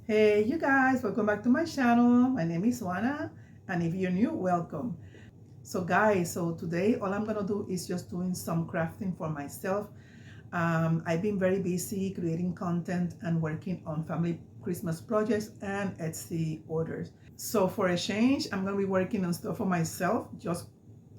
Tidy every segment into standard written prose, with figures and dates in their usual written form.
Hey you guys, welcome back to my channel. My name is Juana, and if you're new, welcome. So guys, today all I'm gonna do is just doing some crafting for myself. I've been very busy creating content and working on family Christmas projects and Etsy orders. So for a change, I'm gonna be working on stuff for myself, just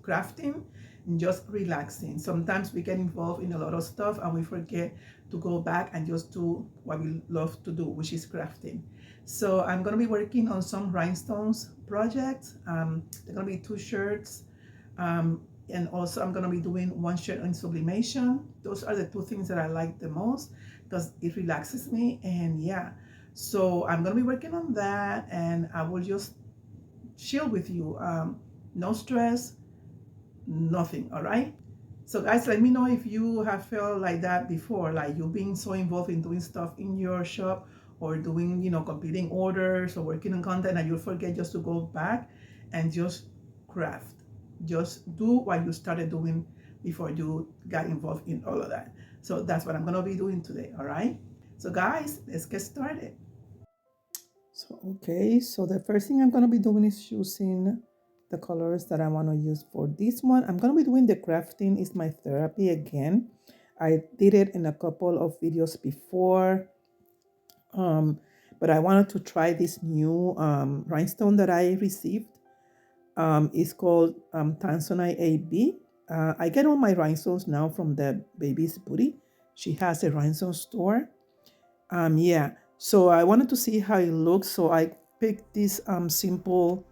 crafting and just relaxing. Sometimes we get involved in a lot of stuff and we forget to go back and just do what we love to do, which is crafting. So I'm gonna be working on some rhinestones projects. They're gonna be 2 shirts. And also I'm gonna be doing 1 shirt in sublimation. Those are the 2 things that I like the most because it relaxes me. And yeah, so I'm gonna be working on that, and I will just chill with you. No stress, nothing. All right. So guys, let me know if you have felt like that before, like you being so involved in doing stuff in your shop or doing, completing orders or working on content, and you forget just to go back and just craft. Just do what you started doing before you got involved in all of that. So that's what I'm gonna be doing today. All right. So guys, let's get started. So the first thing I'm going to be doing is choosing the colors that I want to use for this one. I'm going to be doing the crafting is my therapy again. I did it in a couple of videos before, um, but I wanted to try this new rhinestone that I received. It's called Tanzanite AB. I get all my rhinestones now from the baby's booty. She has a rhinestone store. Yeah, so I wanted to see how it looks, so I picked this simple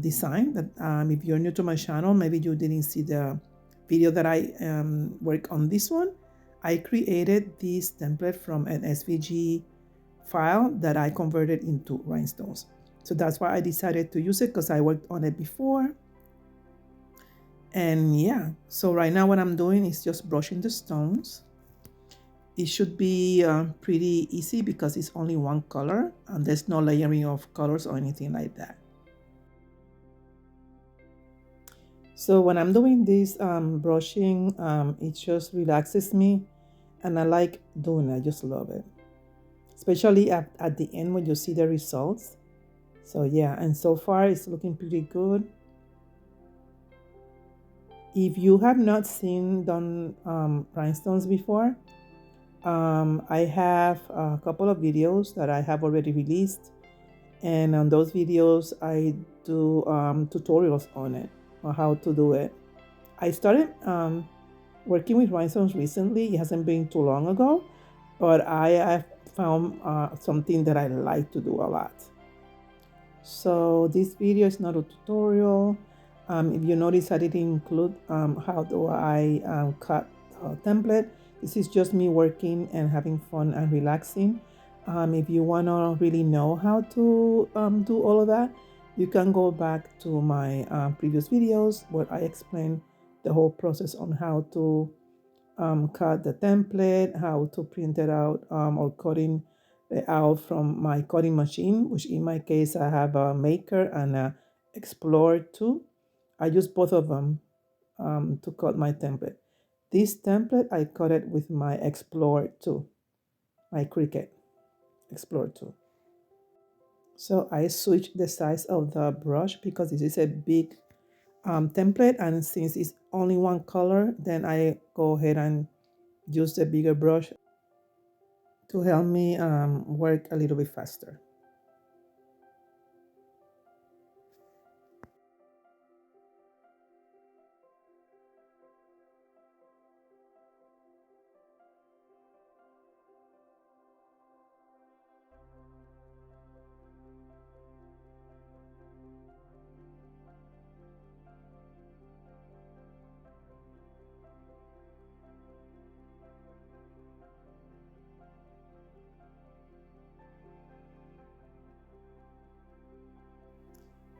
design that if you're new to my channel, maybe you didn't see the video that I work on this one. I created this template from an SVG file that I converted into rhinestones. So that's why I decided to use it, because I worked on it before. And yeah, so right now what I'm doing is just brushing the stones. It should be pretty easy because it's only one color and there's no layering of colors or anything like that. So when I'm doing this brushing, it just relaxes me, and I like doing it. I just love it, especially at the end when you see the results. So yeah, and so far it's looking pretty good. If you have not seen done rhinestones before, I have a couple of videos that I have already released, and on those videos I do tutorials on it, on how to do it. I started working with rhinestones recently. It hasn't been too long ago, but I have found something that I like to do a lot. So this video is not a tutorial. If you notice, I didn't include how do I cut a template. This is just me working and having fun and relaxing. If you want to really know how to do all of that, you can go back to my previous videos where I explain the whole process on how to cut the template, how to print it out, or cutting it out from my cutting machine, which in my case I have a Maker and a Explorer 2. I use both of them to cut my template. This template I cut it with my Explorer 2, my Cricut Explorer 2. So I switched the size of the brush because this is a big template, and since it's only one color, then I go ahead and use the bigger brush to help me work a little bit faster.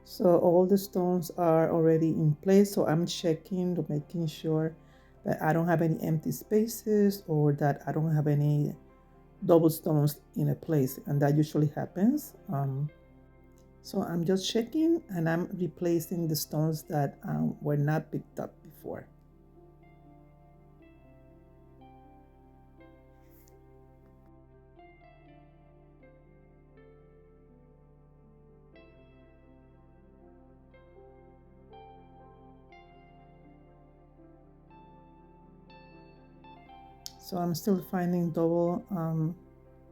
So all the stones are already in place. So I'm checking to making sure that I don't have any empty spaces or that I don't have any double stones in a place. And that usually happens. So I'm just checking and I'm replacing the stones that were not picked up before. So I'm still finding double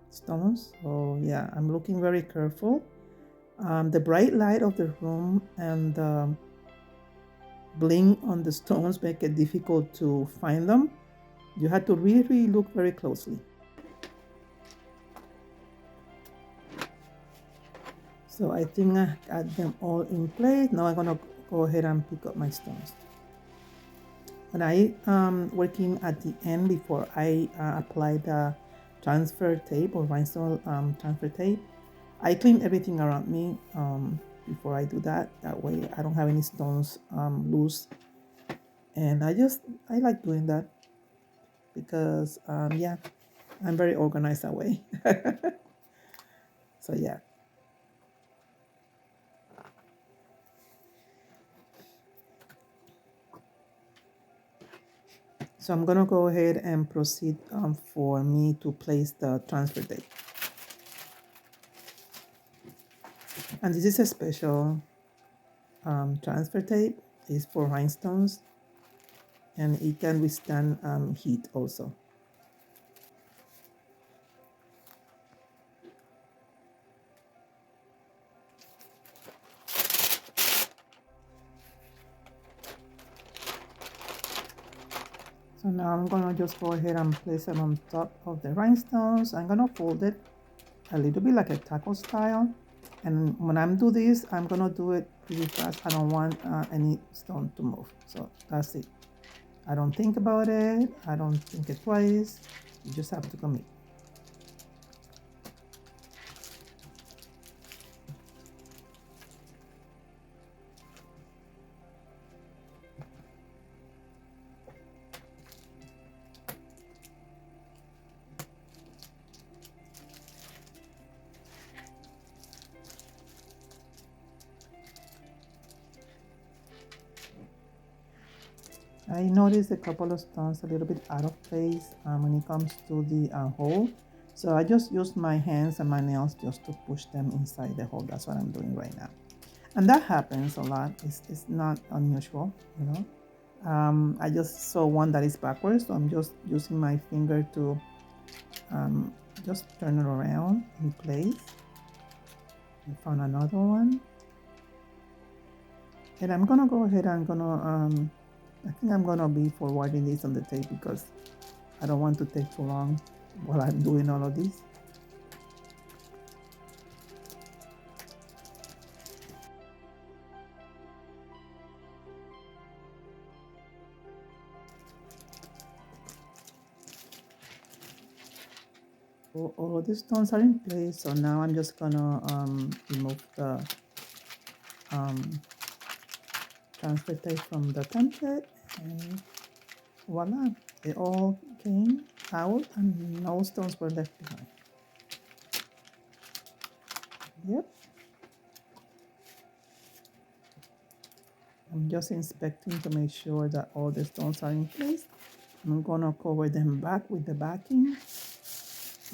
stones. So yeah, I'm looking very careful. The bright light of the room and the bling on the stones make it difficult to find them. You have to really look very closely. So I think I got them all in place. Now I'm gonna go ahead and pick up my stones. When I working at the end before I apply the transfer tape or rhinestone transfer tape, I clean everything around me before I do that. That way I don't have any stones loose. And I like doing that because yeah, I'm very organized that way. So yeah. So I'm gonna go ahead and proceed for me to place the transfer tape. And this is a special transfer tape. It's for rhinestones and it can withstand heat also. So now I'm gonna just go ahead and place it on top of the rhinestones. I'm gonna fold it a little bit like a taco style. And when I'm do this, I'm gonna do it pretty fast. I don't want any stone to move. So that's it. I don't think about it. I don't think it twice. You just have to commit. I noticed a couple of stones a little bit out of place when it comes to the hole. So I just used my hands and my nails just to push them inside the hole. That's what I'm doing right now. And that happens a lot. It's not unusual, you know. I just saw one that is backwards, so I'm just using my finger to just turn it around in place. I found another one. And I'm gonna go ahead and I think I'm gonna be forwarding this on the tape because I don't want to take too long while I'm doing all of this. So all of the stones are in place, so now I'm just gonna remove the transfer tape from the template, and voila, it all came out and no stones were left behind. Yep. I'm just inspecting to make sure that all the stones are in place. I'm gonna cover them back with the backing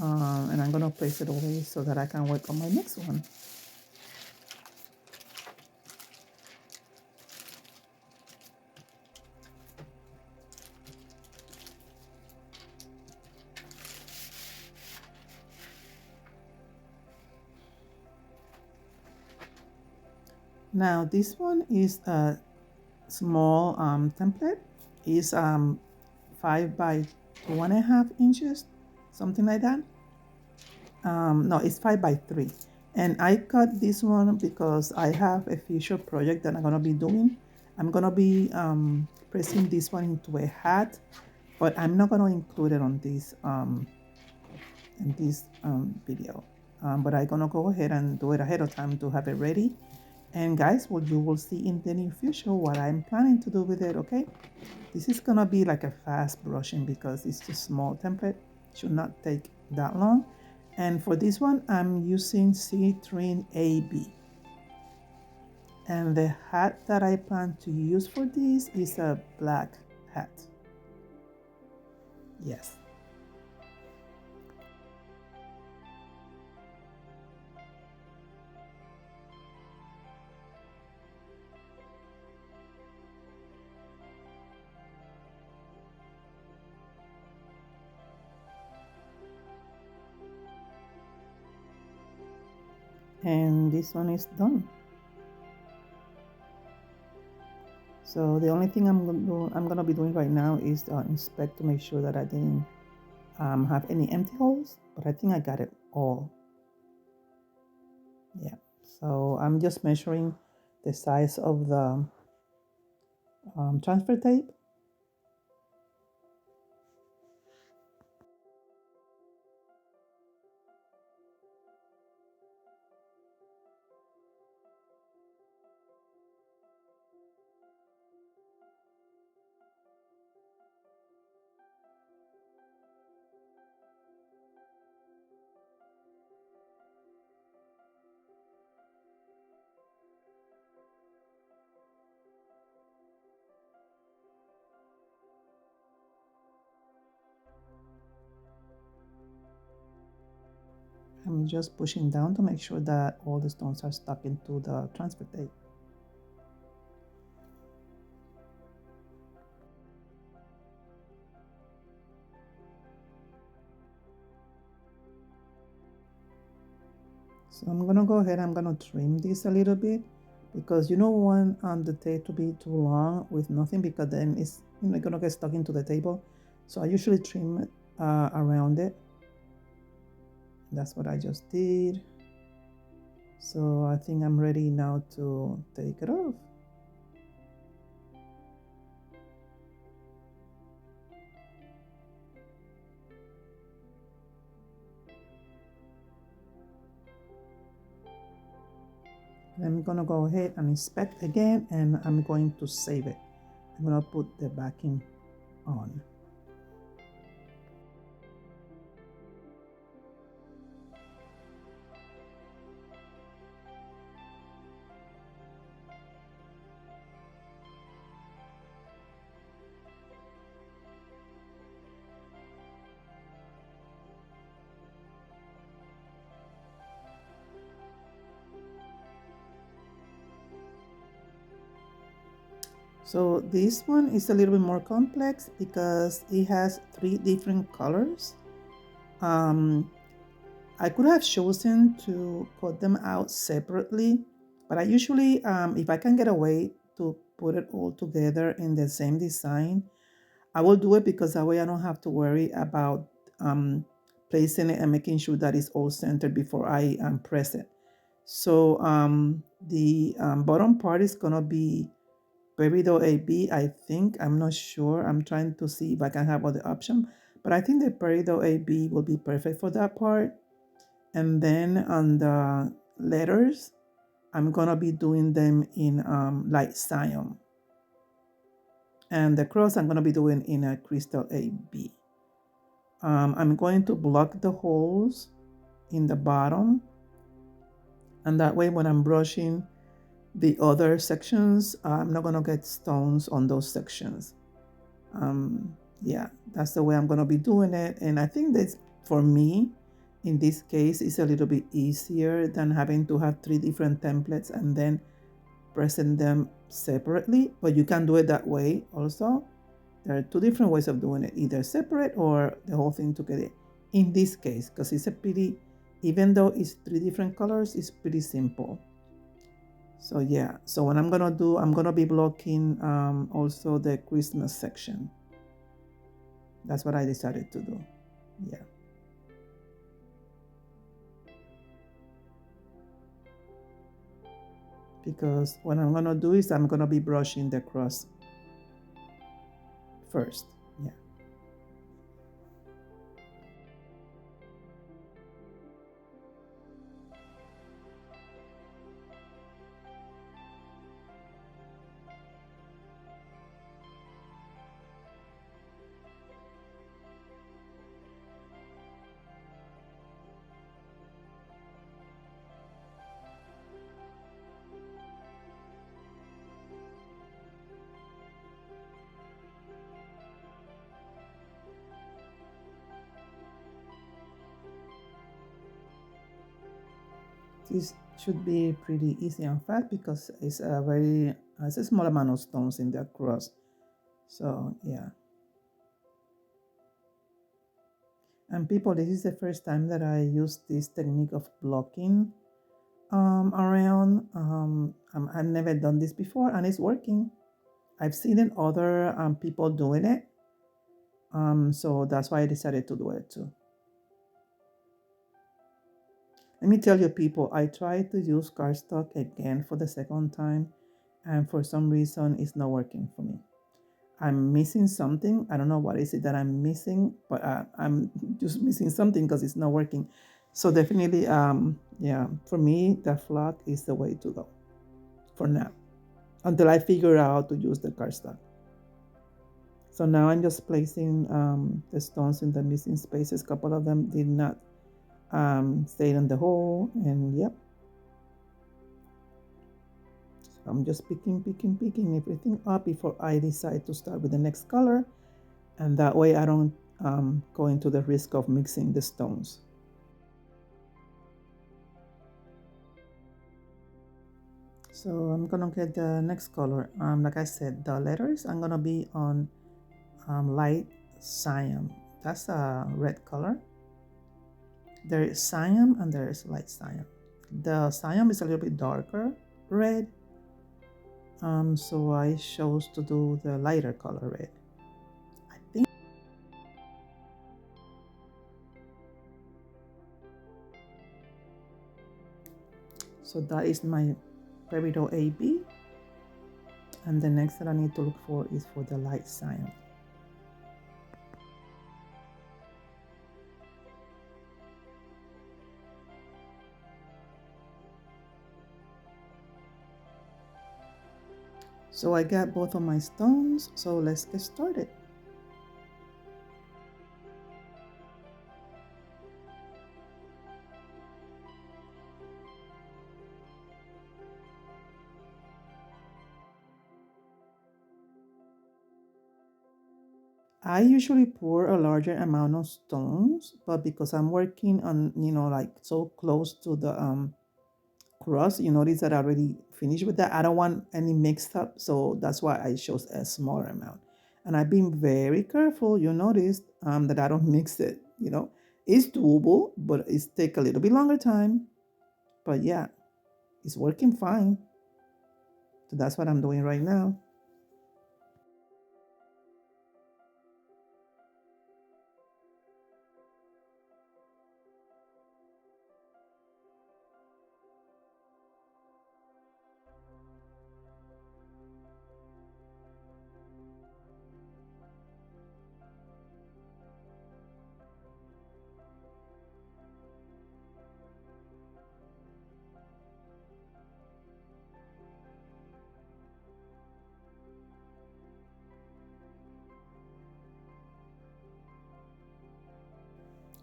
and I'm gonna place it away so that I can work on my next one. Now this one is a small template. It's 5 by 2.5 inches, something like that. No, it's 5 by 3. And I cut this one because I have a future project that I'm gonna be doing. I'm gonna be pressing this one into a hat, but I'm not gonna include it on this video. But I'm gonna go ahead and do it ahead of time to have it ready. And guys, what you will see in the near future what I'm planning to do with it, okay? This is gonna be like a fast brushing because it's just small template. Should not take that long. And for this one, I'm using Citrine AB. And the hat that I plan to use for this is a black hat. Yes. and this one is done. So the only thing I'm gonna be doing right now is inspect to make sure that I didn't have any empty holes, but I think I got it all. Yeah, so I'm just measuring the size of the transfer tape. I'm just pushing down to make sure that all the stones are stuck into the transfer tape. So I'm gonna go ahead, I'm gonna trim this a little bit because you don't want the tape to be too long with nothing, because then it's gonna get stuck into the table. So I usually trim it around it. That's what I just did. So I think I'm ready now to take it off. I'm gonna go ahead and inspect again, and I'm going to save it. I'm gonna put the backing on. So this one is a little bit more complex because it has 3 different colors. Um, I could have chosen to cut them out separately, but I usually, if I can get away to put it all together in the same design, I will do it, because that way I don't have to worry about placing it and making sure that it's all centered before I press it. So the bottom part is gonna be Peridot AB, I think. I'm not sure. I'm trying to see if I can have other option, but I think the Peridot AB will be perfect for that part. And then on the letters, I'm gonna be doing them in light cyan. And the cross I'm gonna be doing in a crystal AB. I'm going to block the holes in the bottom, and that way when I'm brushing the other sections, I'm not gonna get stones on those sections. Yeah, that's the way I'm gonna be doing it. And I think that for me, in this case, it's a little bit easier than having to have 3 different templates and then present them separately. But you can do it that way also. There are 2 different ways of doing it, either separate or the whole thing together. In this case, because it's a pretty, even though it's 3 different colors, it's pretty simple. So yeah, so what I'm gonna do, I'm gonna be blocking also the Christmas section. That's what I decided to do. Yeah. Because what I'm gonna do is I'm gonna be brushing the cross first. Yeah. This should be pretty easy and fast because it's a small amount of stones in the cross. So yeah. And people, this is the first time that I use this technique of blocking around. I've never done this before, and it's working. I've seen it other people doing it, so that's why I decided to do it too. Let me tell you, people, I tried to use cardstock again for the second time, and for some reason, it's not working for me. I'm missing something. I don't know what is it that I'm missing, but I'm just missing something because it's not working. So definitely, yeah, for me, the flock is the way to go for now, until I figure out to use the cardstock. So now I'm just placing the stones in the missing spaces. A couple of them did not stay in the hole, and yep. So I'm just picking everything up before I decide to start with the next color, and that way I don't go into the risk of mixing the stones. So I'm gonna get the next color. Like I said, the letters I'm gonna be on light cyan. That's a red color. There is cyan and there is light cyan. The cyan is a little bit darker red, so I chose to do the lighter color red. I think so. That is my Peridot AB, and the next that I need to look for is for the light cyan. So I got both of my stones, so let's get started. I usually pour a larger amount of stones, but because I'm working on, like so close to the cross, you notice that I already finished with that. I don't want any mixed up, so that's why I chose a smaller amount. And I've been very careful. You noticed that I don't mix it. It's doable, but it's take a little bit longer time. But yeah, it's working fine. So that's what I'm doing right now.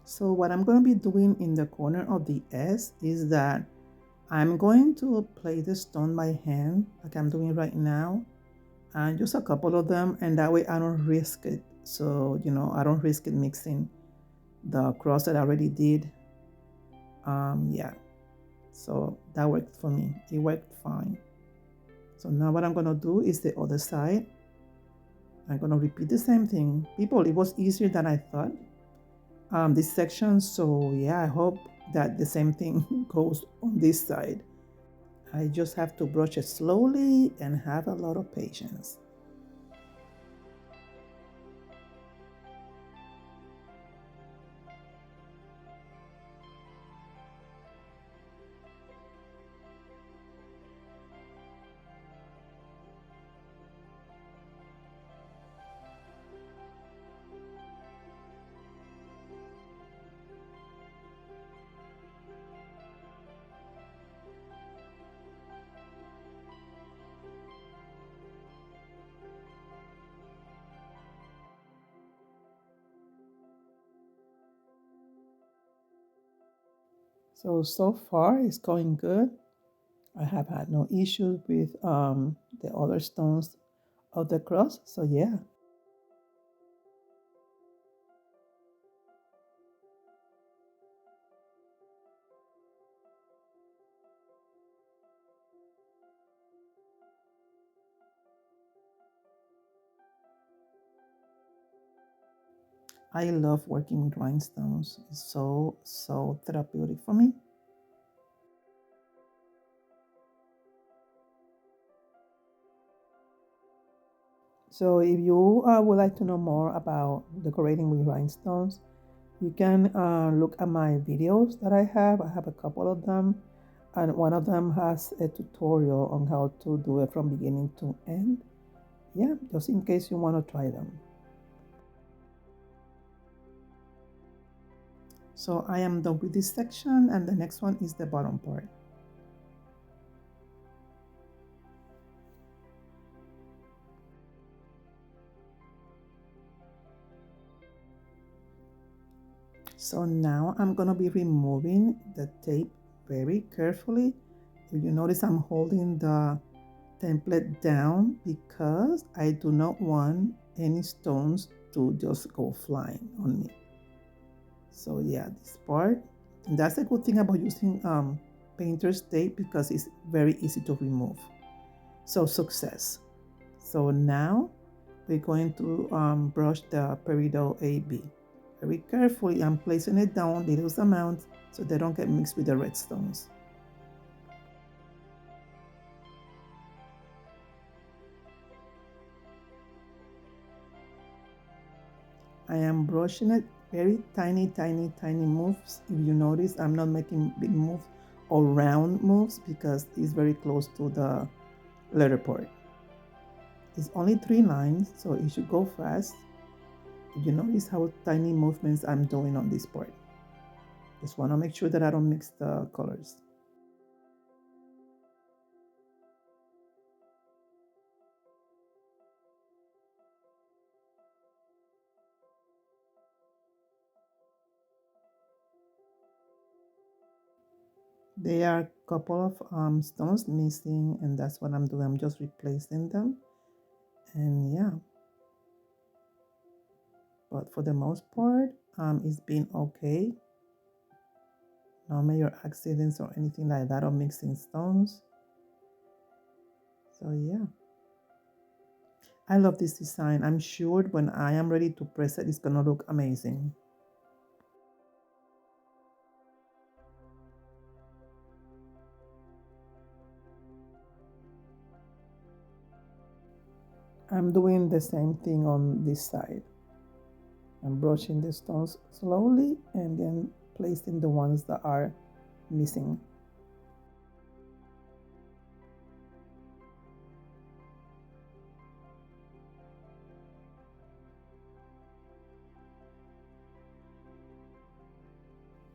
So what I'm going to be doing in the corner of the S is that I'm going to play the stone by hand like I'm doing right now, and just a couple of them, and that way I don't risk it. So, I don't risk it mixing the cross that I already did. Yeah, so that worked for me. It worked fine. So now what I'm going to do is the other side. I'm going to repeat the same thing. People, it was easier than I thought, this section. So yeah, I hope that the same thing goes on this side. I just have to brush it slowly and have a lot of patience. So far it's going good. I have had no issues with the other stones of the cross. So yeah. I love working with rhinestones. It's so therapeutic for me. So if you would like to know more about decorating with rhinestones, you can look at my videos that I have. I have a couple of them, and one of them has a tutorial on how to do it from beginning to end. Yeah, just in case you want to try them. So I am done with this section, and the next one is the bottom part. So now I'm gonna be removing the tape very carefully. If you notice, I'm holding the template down because I do not want any stones to just go flying on me. So yeah, this part, and that's a good thing about using painter's tape because it's very easy to remove. So success. So now we're going to brush the peridot AB. Very carefully, I'm placing it down little amounts so they don't get mixed with the red stones. I am brushing it very tiny, tiny, tiny moves. If you notice, I'm not making big moves or round moves because it's very close to the letter part. It's only 3 lines, so it should go fast. If you notice how tiny movements I'm doing on this part. Just want to make sure that I don't mix the colors. There are a couple of stones missing, and that's what I'm doing. I'm just replacing them. And yeah, but for the most part, it's been okay. No major accidents or anything like that or mixing stones. So yeah, I love this design. I'm sure when I am ready to press it, it's gonna look amazing. I'm doing the same thing on this side. I'm brushing the stones slowly and then placing the ones that are missing.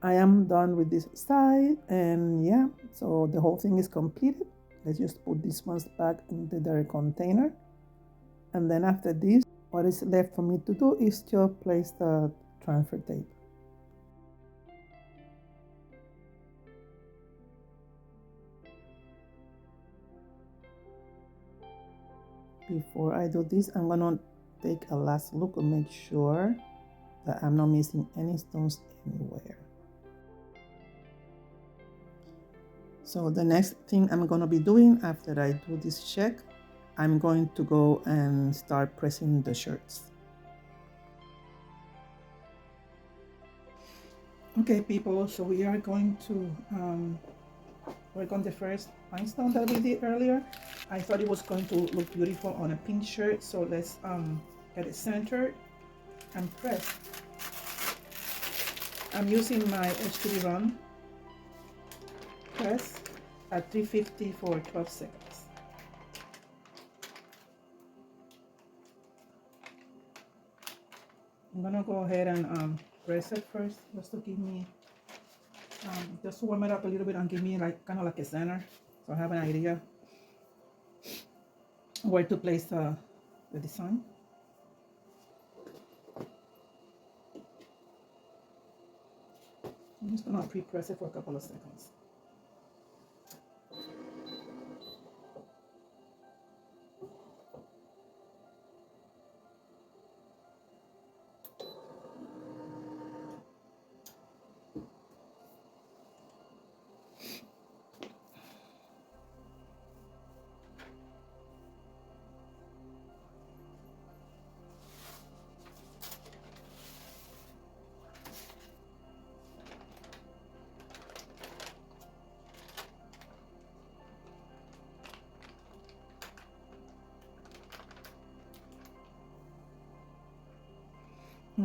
I am done with this side, and yeah, so the whole thing is completed. Let's just put these ones back into their container. And then after this, what is left for me to do is to place the transfer tape. Before I do this, I'm gonna take a last look and make sure that I'm not missing any stones anywhere. So the next thing I'm gonna be doing after I do this check, I'm going to go and start pressing the shirts. Okay, people, so we are going to work on the first rhinestone that we did earlier. I thought it was going to look beautiful on a pink shirt, so let's get it centered and press. I'm using my HTV RUNT Press at 350 for 12 seconds. I'm gonna go ahead and press it first, just to give me, just to warm it up a little bit and give me like kind of like a center, so I have an idea where to place the design. I'm just gonna pre-press it for a couple of seconds.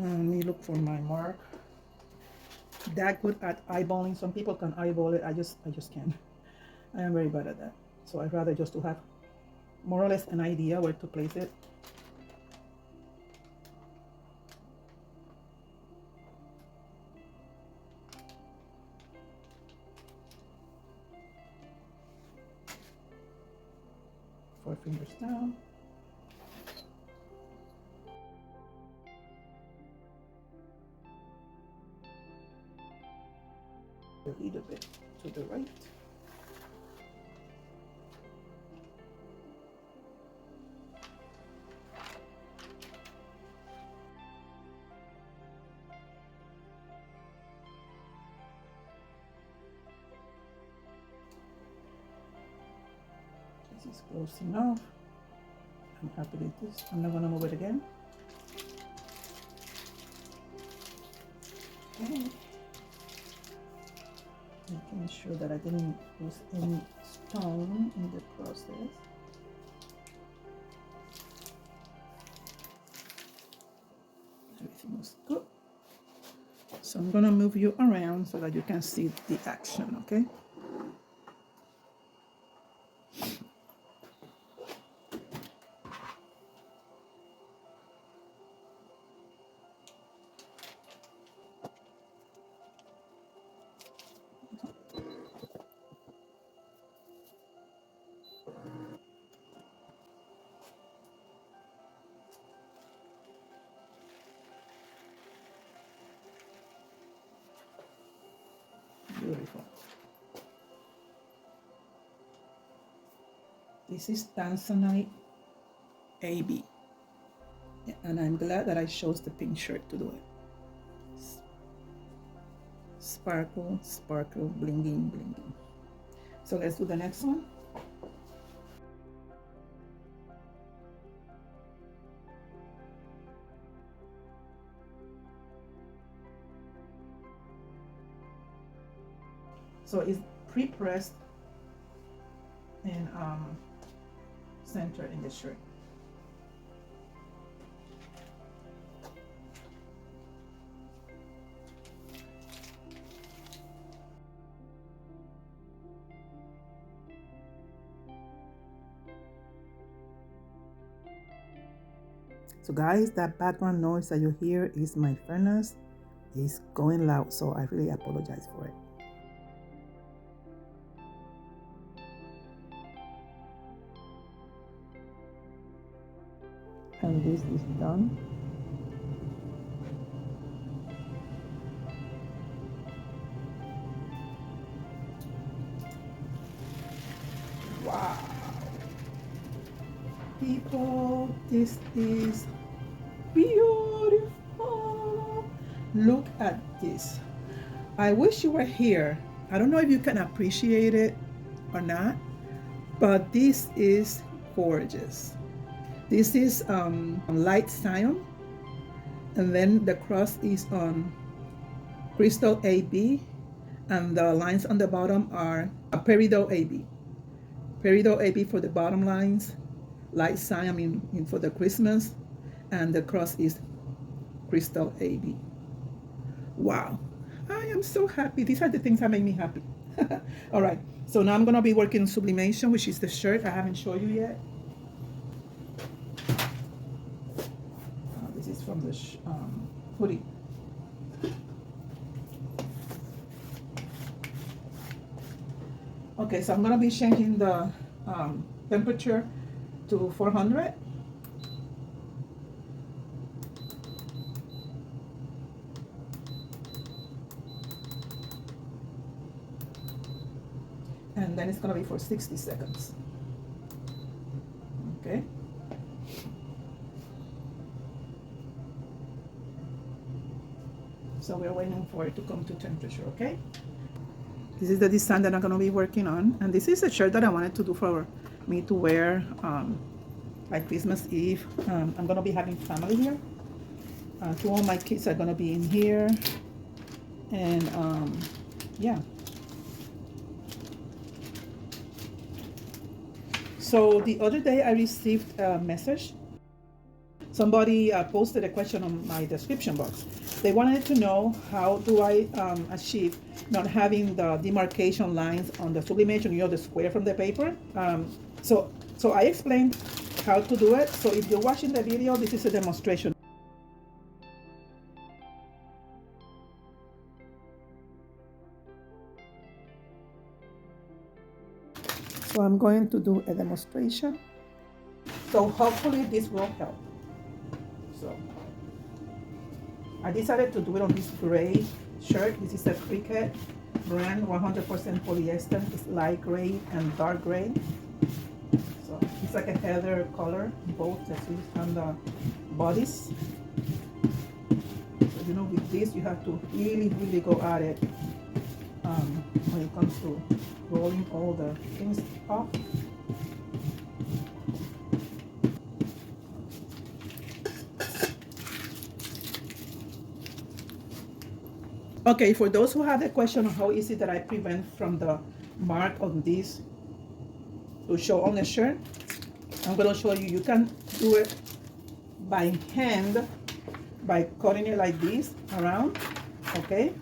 Let me look for my mark. That good at eyeballing. Some people can eyeball it. I just can't. I am very bad at that. So I'd rather just to have more or less an idea where to place it. Four fingers down. A little bit to the right. This is close enough. I'm happy with this. I'm not gonna move it again. Okay. Making sure that I didn't lose any stone in the process. Everything was good. So I'm gonna move you around so that you can see the action, okay? Beautiful. This is Tanzanite AB. And I'm glad that I chose the pink shirt to do it. Sparkle, sparkle, blinging, blinging. So let's do the next one. So it's pre-pressed and centered in the shirt. So guys, that background noise that you hear is my furnace. It's going loud, so I really apologize for it. And this is done. Wow. People, this is beautiful. Look at this. I wish you were here. I don't know if you can appreciate it or not, but this is gorgeous. This is light cyan, and then the cross is on crystal AB, and the lines on the bottom are a peridot AB. Peridot AB for the bottom lines, light cyan for the Christmas, and the cross is crystal AB. Wow, I am so happy. These are the things that make me happy. All right, so now I'm gonna be working sublimation, which is the shirt I haven't shown you yet. This is from the hoodie. Okay, so I'm gonna be changing the temperature to 400. And then it's gonna be for 60 seconds. Okay. So we're waiting for it to come to temperature, okay? This is the design that I'm gonna be working on. And this is a shirt that I wanted to do for me to wear like Christmas Eve. I'm gonna be having family here. Two of my kids are gonna be in here. And yeah. So the other day I received a message Somebody posted a question on my description box. They wanted to know how do I achieve not having the demarcation lines on the sublimation, the square from the paper. So I explained how to do it. So if you're watching the video, this is a demonstration. So I'm going to do a demonstration. So hopefully this will help. So I decided to do it on this gray shirt. This is a Cricket brand, 100% polyester. It's light gray and dark gray. So it's like a heather color, both the sleeves and the bodies. So with this you have to really go at it when it comes to rolling all the things off. Okay, for those who have the question on how is it that I prevent from the mark on this to show on the shirt, I'm going to show you. You can do it by hand, by cutting it like this around, okay?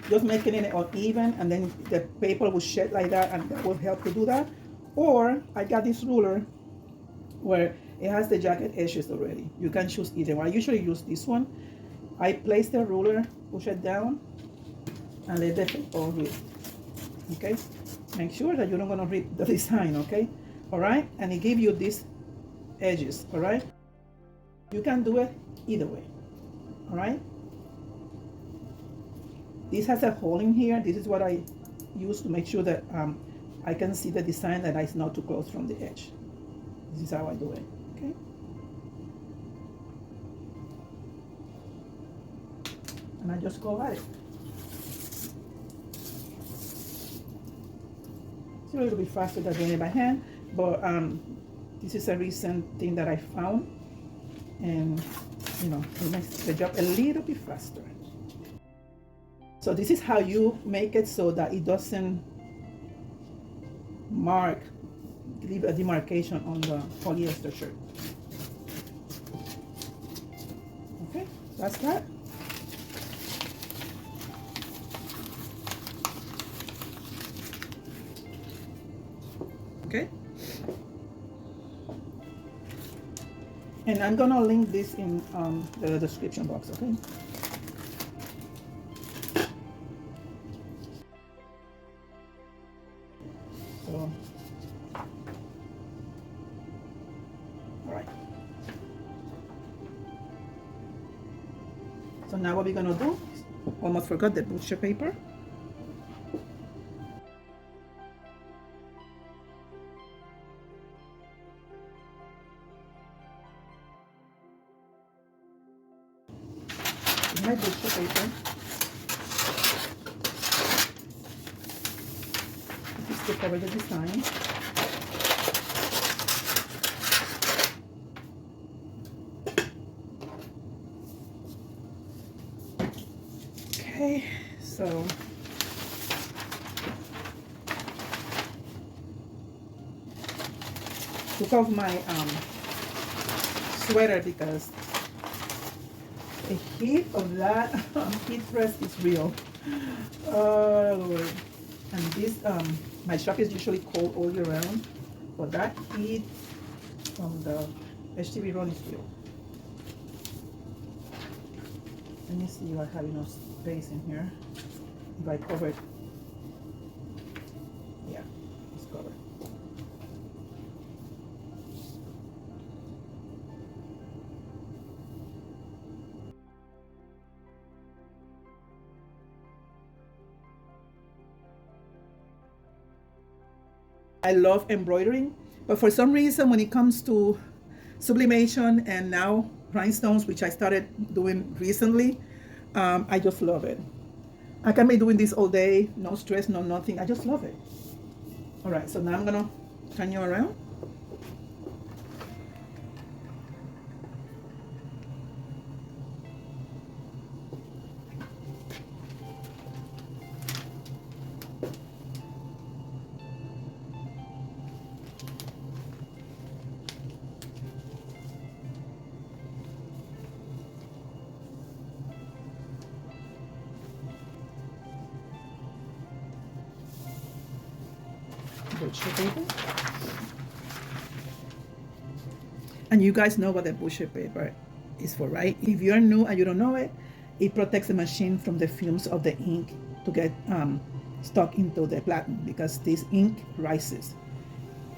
Just making it uneven, and then the paper will shed like that, and that will help to do that. Or I got this ruler where it has the jacket edges already. You can choose either one. I usually use this one. I place the ruler, push it down, and let the paper read. Okay, make sure that you're not going to read the design. Okay, all right, and it gives you these edges. All right, you can do it either way. All right, this has a hole in here. This is what I use to make sure that I can see the design, that it's not too close from the edge. This is how I do it. Okay, and I just go at it. It's a little bit faster than doing it by hand, but this is a recent thing that I found, and it makes the job a little bit faster. So this is how you make it so that it doesn't leave a demarcation on the polyester shirt. Okay, that's that. Okay, and I'm gonna link this in the description box. Okay, so all right, so now what we're gonna do, almost forgot the butcher paper. My butcher paper. This is to cover the design. Okay, so took off my sweater because the heat of that heat press is real. Oh Lord. And this my shop is usually cold all year round, but that heat from the HTV RUNT is real. Let me see if I have enough space in here. If I cover it. Yeah, it's covered. I love embroidering, but for some reason when it comes to sublimation and now rhinestones, which I started doing recently, I just love it. I can be doing this all day, no stress, no nothing. I just love it. All right, so now I'm gonna turn you around. butcher paper. And you guys know what the butcher paper is for, right? If you're new and you don't know it, it protects the machine from the fumes of the ink to get stuck into the platen, because this ink rises.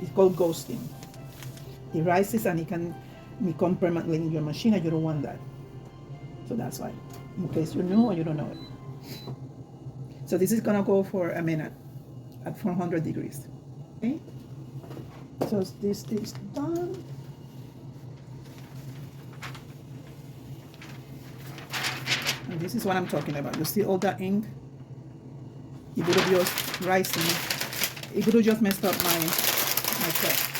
It's called ghosting. It rises and it can become permanently in your machine, and you don't want that. So that's why, in case you're new and you don't know it. So this is gonna go for a minute at 400 degrees. Okay. So this is done. And this is what I'm talking about. You see all that ink? It would have just rising. It would have just messed up my press.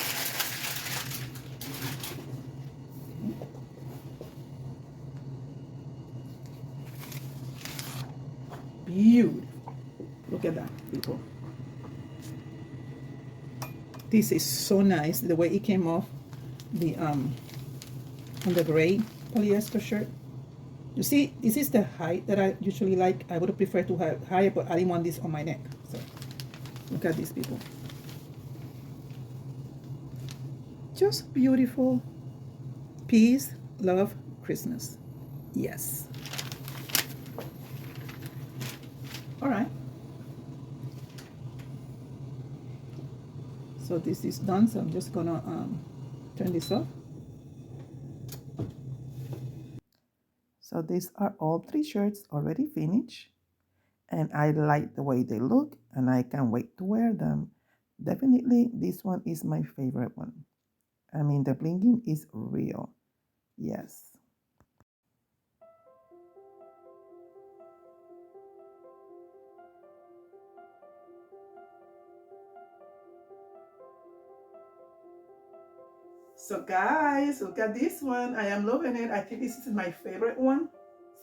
Beautiful. Look at that, people. This is so nice. The way it came off the on the gray polyester shirt. You see, this is the height that I usually like. I would have preferred to have higher, but I didn't want this on my neck. So look at these, people. Just beautiful. Peace, love, Christmas. Yes. All right. So this is done. So I'm just gonna turn this off. So these are all 3 shirts already finished, and I like the way they look, and I can't wait to wear them. Definitely this one is my favorite one. I mean, the blinging is real. Yes. So guys, look at this one. I am loving it. I think this is my favorite one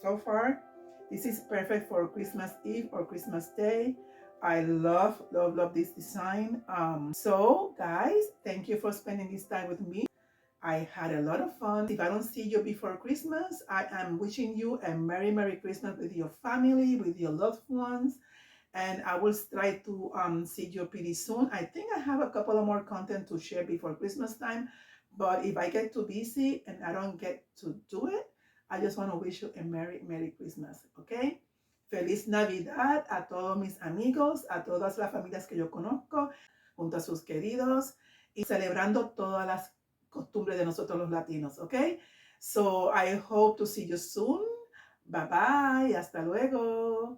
so far. This is perfect for Christmas Eve or Christmas Day. I love, love, love this design. So guys, thank you for spending this time with me. I had a lot of fun. If I don't see you before Christmas, I am wishing you a Merry, Merry Christmas with your family, with your loved ones. And I will try to see you pretty soon. I think I have a couple of more content to share before Christmas time. But if I get too busy and I don't get to do it, I just want to wish you a Merry, Merry Christmas, ¿ok? Feliz Navidad a todos mis amigos, a todas las familias que yo conozco, junto a sus queridos, y celebrando todas las costumbres de nosotros los latinos, ¿ok? So I hope to see you soon. Bye bye, hasta luego.